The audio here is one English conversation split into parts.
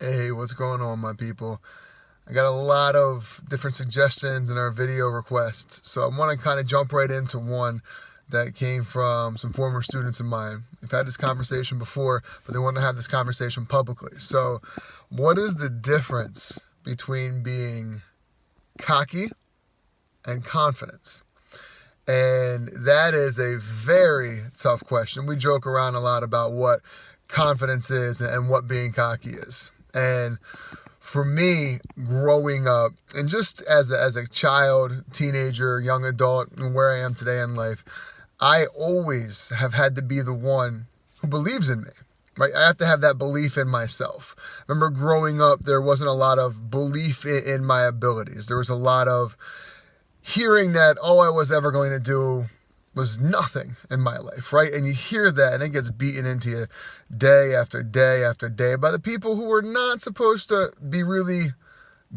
Hey, what's going on, my people? I got a lot of different suggestions in our video requests, so I want to kind of jump right into one that came from some former students of mine. We've had this conversation before, but they want to have this conversation publicly. So, what is the difference between being cocky and confidence? And that is a very tough question. We joke around a lot about what confidence is and what being cocky is. And for me, growing up, and just as a child, teenager, young adult, and where I am today in life, I always have had to be the one who believes in me, right? I have to have that belief in myself. I remember growing up, there wasn't a lot of belief in my abilities. There was a lot of hearing that all I was ever going to do was nothing in my life, right? And you hear that and it gets beaten into you day after day after day by the people who are not supposed to be really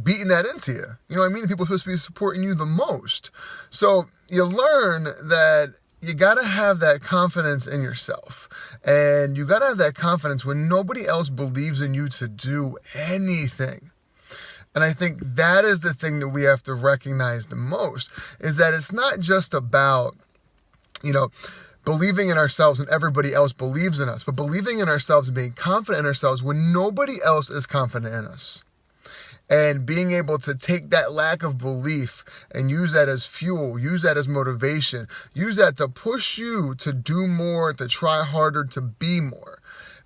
beating that into you. You know what I mean? The people are supposed to be supporting you the most. So you learn that you got to have that confidence in yourself. And you got to have that confidence when nobody else believes in you to do anything. And I think that is the thing that we have to recognize the most, is that it's not just about believing in ourselves and everybody else believes in us, but believing in ourselves and being confident in ourselves when nobody else is confident in us. And being able to take that lack of belief and use that as fuel, use that as motivation, use that to push you to do more, to try harder, to be more.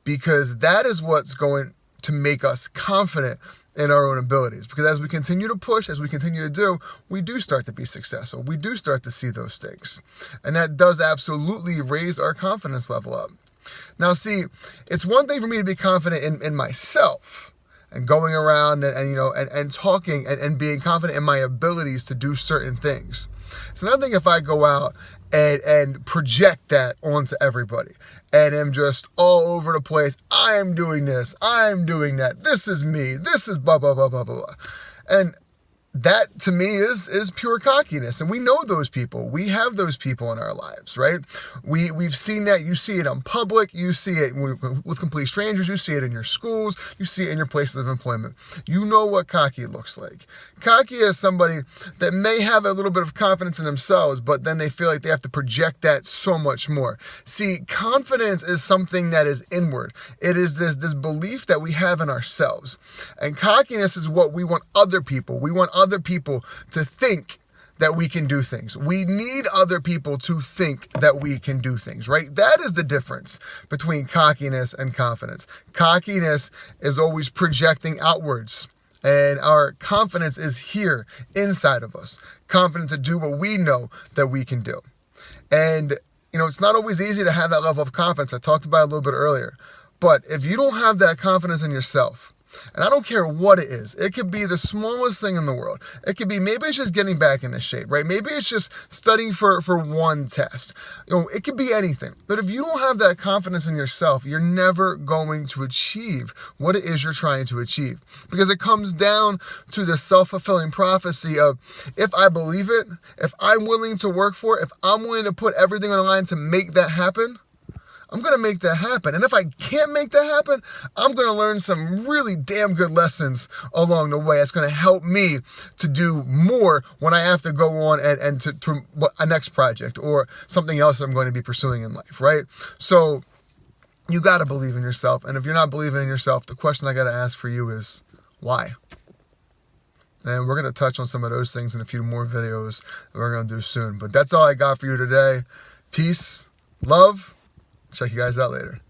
Because that is what's going to make us confident in our own abilities. Because as we continue to push, as we continue to do, we do start to be successful. We do start to see those things. And that does absolutely raise our confidence level up. Now, see, it's one thing for me to be confident in myself and going around and talking and being confident in my abilities to do certain things. It's another thing if I go out and project that onto everybody and am just all over the place. I am doing this. I am doing that. This is me. This is blah, blah, blah, blah, blah, blah. And that to me is pure cockiness. And we know those people. We have those people in our lives, right? We've seen that. You see it in public. You see it with complete strangers. You see it in your schools. You see it in your places of employment. You know what cocky looks like. Cocky is somebody that may have a little bit of confidence in themselves, but then they feel like they have to project that so much more. See, confidence is something that is inward. It is this belief that we have in ourselves. And cockiness is what we want other people. We want other people to think that we can do things. We need other people to think that we can do things, right? That is the difference between cockiness and confidence. Cockiness is always projecting outwards, and our confidence is here inside of us. Confident to do what we know that we can do. And, it's not always easy to have that level of confidence. I talked about it a little bit earlier. But if you don't have that confidence in yourself, and I don't care what it is. It could be the smallest thing in the world. It could be, maybe it's just getting back into shape, right? Maybe it's just studying for one test. It could be anything. But if you don't have that confidence in yourself, you're never going to achieve what it is you're trying to achieve. Because it comes down to the self-fulfilling prophecy of, if I believe it, if I'm willing to work for it, if I'm willing to put everything on the line to make that happen, I'm going to make that happen. And if I can't make that happen, I'm going to learn some really damn good lessons along the way. It's going to help me to do more when I have to go on and to a next project or something else that I'm going to be pursuing in life, right? So you got to believe in yourself. And if you're not believing in yourself, the question I got to ask for you is, why? And we're going to touch on some of those things in a few more videos that we're going to do soon. But that's all I got for you today. Peace, love. Check you guys out later.